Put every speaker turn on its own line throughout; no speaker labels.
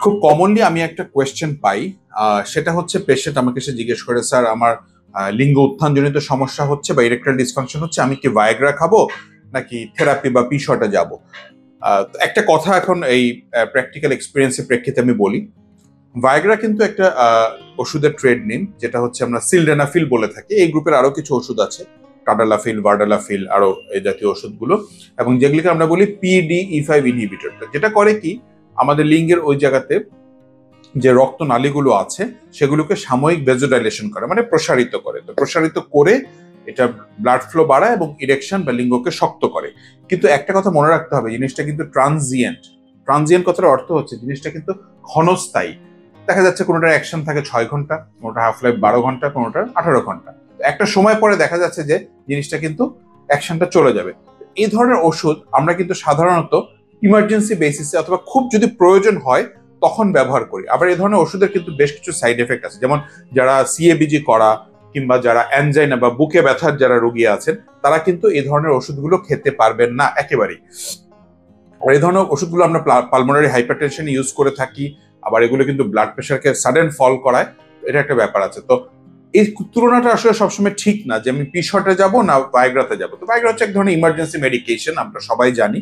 খুব কমনলি আমি একটা কোয়েশ্চেন পাই, সেটা হচ্ছে পেশেন্ট আমাকে এসে জিজ্ঞেস করে, স্যার আমার লিঙ্গ উত্থানজনিত সমস্যা হচ্ছে বা ইরেকটাইল ডিসফাংশন হচ্ছে, আমি কি ভায়াগ্রা খাবো নাকি থেরাপি বা পিশটে যাব? তো একটা কথা এখন এই প্র্যাকটিক্যাল এক্সপিরিয়েন্সের প্রেক্ষিতে আমি বলি, ভায়াগ্রা কিন্তু একটা ওষুধের ট্রেড নেম, যেটা হচ্ছে আমরা সিলডেনাফিল বলে থাকি। এই গ্রুপের আরো কিছু ওষুধ আছে, টাডালাফিল, ভার্ডালাফিল, আরো এই জাতীয় ওষুধগুলো, এবং যেগুলিকে আমরা বলি PDE5 ইনহিবিটর। যেটা করে কি, আমাদের লিঙ্গের ওই জায়গাতে যে রক্ত নালীগুলো আছে সেগুলোকে সাময়িক ভেজোডাইলেশন করে, মানে প্রসারিত করে। তো প্রসারিত করে এটা ব্লাড ফ্লো বাড়ায় এবং ইরেকশন বা লিঙ্গকে শক্ত করে। কিন্তু একটা কথা মনে রাখতে হবে, জিনিসটা কিন্তু ট্রানজিয়েন্ট। ট্রানজিয়েন্ট কথার অর্থ হচ্ছে জিনিসটা কিন্তু ক্ষণস্থায়ী। দেখা যাচ্ছে কোনোটার অ্যাকশন থাকে 6 ঘন্টা, কোনোটা হাফ লাইফ 12 ঘন্টা, কোনোটার 18 ঘন্টা। একটা সময় পরে দেখা যাচ্ছে যে জিনিসটা কিন্তু অ্যাকশনটা চলে যাবে। এই ধরনের ওষুধ আমরা কিন্তু সাধারণত ইমার্জেন্সি বেসিসে অথবা খুব যদি প্রয়োজন হয় তখন ব্যবহার করি। আবার এই ধরনের ওষুধের কিন্তু বেশ কিছু সাইড এফেক্ট আছে, যেমন যারা CABG করা কিংবা যারা অ্যানজাইনা বা বুকে ব্যথার যারা রোগী আছেন, তারা কিন্তু এই ধরনের ওষুধগুলো খেতে পারবেন না একেবারেই। আর এই ধরনের ওষুধগুলো আমরা পালমোনারি হাইপারটেনশন ইউজ করে থাকি। আবার এগুলো কিন্তু ব্লাড প্রেশারকে সাডেন ফল করায়। এটা একটা ব্যাপার আছে। তো এই তুলনাটা আসলে সবসময় ঠিক না যে আমি পিশটে যাব না ভায়াগ্রাতে যাব। তো ভায়াগ্রা হচ্ছে এক ধরনের ইমার্জেন্সি মেডিকেশন, আমরা সবাই জানি।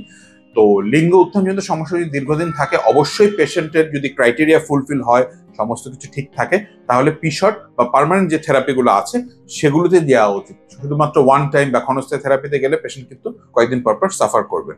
তো লিঙ্গ উত্থানজনিত সমস্যা যদি দীর্ঘদিন থাকে, অবশ্যই পেশেন্টের যদি ক্রাইটেরিয়া ফুলফিল হয়, সমস্ত কিছু ঠিক থাকে, তাহলে পিশট বা পার্মানেন্ট যে থেরাপিগুলো আছে সেগুলোতে দেওয়া উচিত। শুধুমাত্র ওয়ান টাইম বা ক্ষণস্থায়ী থেরাপিতে গেলে পেশেন্ট কিন্তু কয়েকদিন পর পর সাফার করবেন।